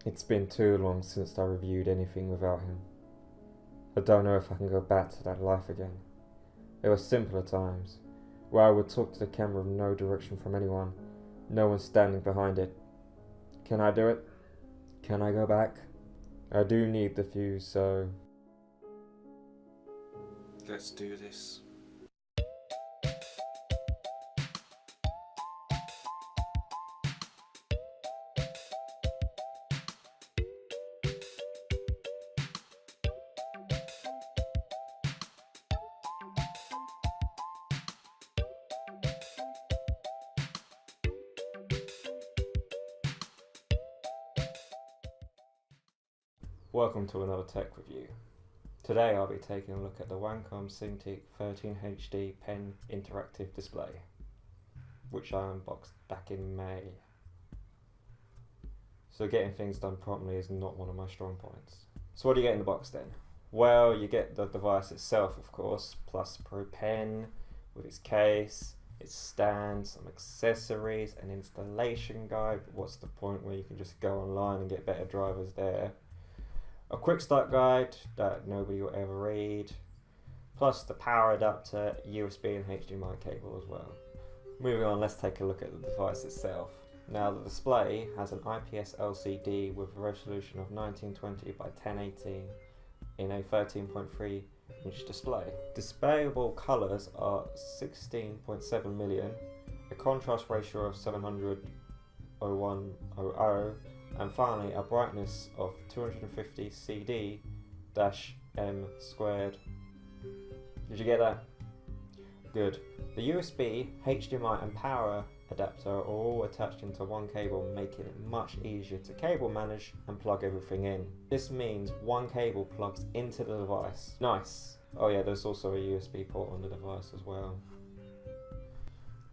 It's been too long since I reviewed anything without him. I don't know if I can go back to that life again. There were simpler times, where I would talk to the camera with no direction from anyone, no one standing behind it. Can I do it? Can I go back? I do need the fuse, so... let's do this. Welcome to another tech review. Today I'll be taking a look at the Wacom Cintiq 13HD pen interactive display, which I unboxed back in May. So getting things done promptly is not one of my strong points. So what do you get in the box then? Well, you get the device itself, of course, plus Pro Pen with its case, its stand, some accessories, an installation guide. But what's the point where you can just go online and get better drivers there? A quick start guide that nobody will ever read, plus the power adapter, USB and HDMI cable as well. Moving on, let's take a look at the device itself. Now the display has an IPS LCD with a resolution of 1920 by 1080 in a 13.3 inch display. Displayable colours are 16.7 million, a contrast ratio of 700:100, and finally a brightness of 250 CD-M squared. Did you get that? Good. The USB, HDMI and power adapter are all attached into one cable, making it much easier to cable manage and plug everything in. This means one cable plugs into the device. Nice. Oh yeah, there's also a USB port on the device as well.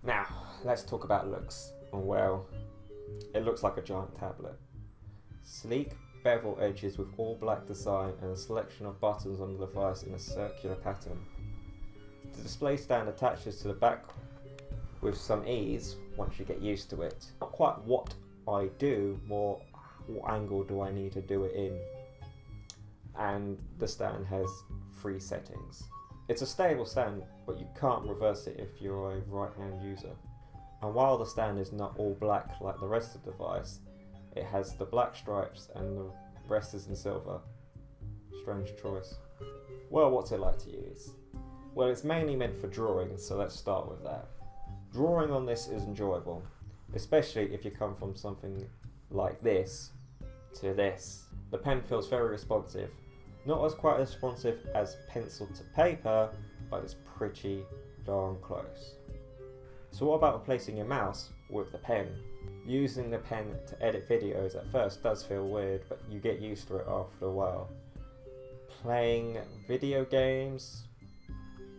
Now, let's talk about looks. Well, it looks like a giant tablet. Sleek bevel edges with all black design and a selection of buttons on the device in a circular pattern. The display stand attaches to the back with some ease once you get used to it. Not quite what I do, more what angle do I need to do it in. And the stand has 3 settings. It's a stable stand, but you can't reverse it if you're a right-hand user. And while the stand is not all black like the rest of the device, it has the black stripes and the rest is in silver. Strange choice. Well, what's it like to use? Well, it's mainly meant for drawing, so let's start with that. Drawing on this is enjoyable, especially if you come from something like this to this. The pen feels very responsive. Not as quite as responsive as pencil to paper, but it's pretty darn close. So what about replacing your mouse with the pen? Using the pen to edit videos at first does feel weird, but you get used to it after a while. Playing video games,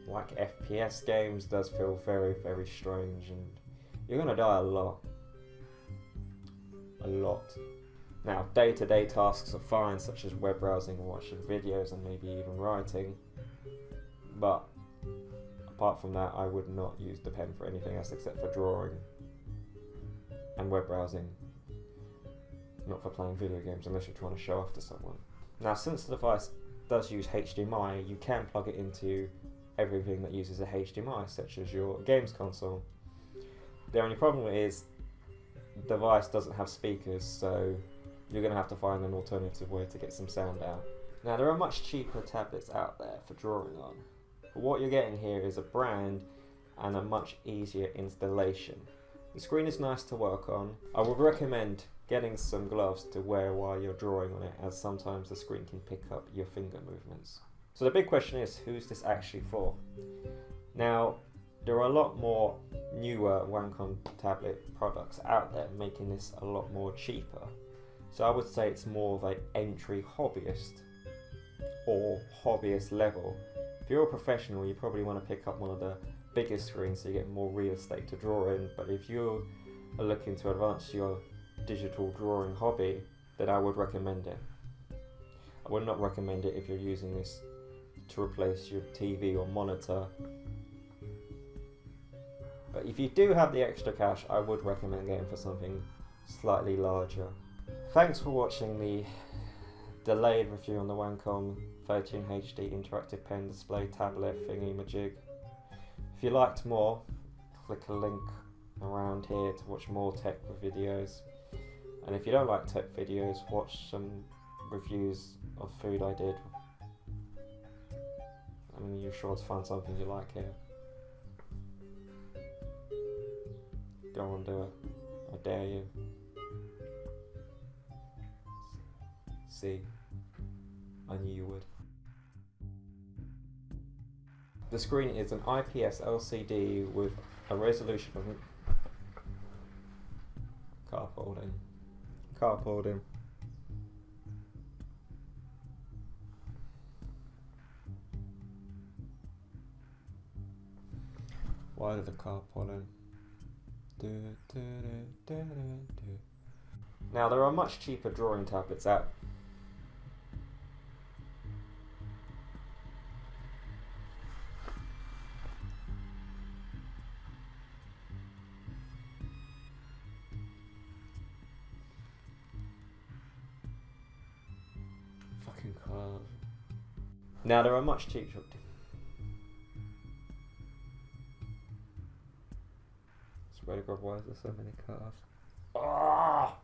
like FPS games, does feel very, very strange, and you're gonna die a lot. A lot. Now, day-to-day tasks are fine, such as web browsing, watching videos, and maybe even writing, but apart from that, I would not use the pen for anything else except for drawing and web browsing. Not for playing video games unless you're trying to show off to someone. Now, since the device does use HDMI, you can plug it into everything that uses a HDMI, such as your games console. The only problem is the device doesn't have speakers, so you're going to have to find an alternative way to get some sound out. Now, there are much cheaper tablets out there for drawing on. But what you're getting here is a brand and a much easier installation. The screen is nice to work on. I would recommend getting some gloves to wear while you're drawing on it, as sometimes the screen can pick up your finger movements. So the big question is, who's this actually for? Now, there are a lot more newer Wacom tablet products out there, making this a lot more cheaper. So I would say it's more of an entry hobbyist or hobbyist level. If you're a professional, you probably want to pick up one of the bigger screens so you get more real estate to draw in, but if you are looking to advance your digital drawing hobby, then I would recommend it. I would not recommend it if you're using this to replace your TV or monitor. But if you do have the extra cash, I would recommend getting for something slightly larger. Thanks for watching the delayed review on the Wacom 13 HD interactive pen display tablet thingy-majig. If you liked more, click a link around here to watch more tech videos. And if you don't like tech videos, watch some reviews of food I did. I mean, you're sure to find something you like here. Go on, do it. I dare you. See, I knew you would. The screen is an IPS LCD with a resolution of carpooling. Why did the car pull in? Now there are much cheaper drawing tablets out. Fucking cars. Now there are much cheaper. Swear to God, why is there so many cars? Ah!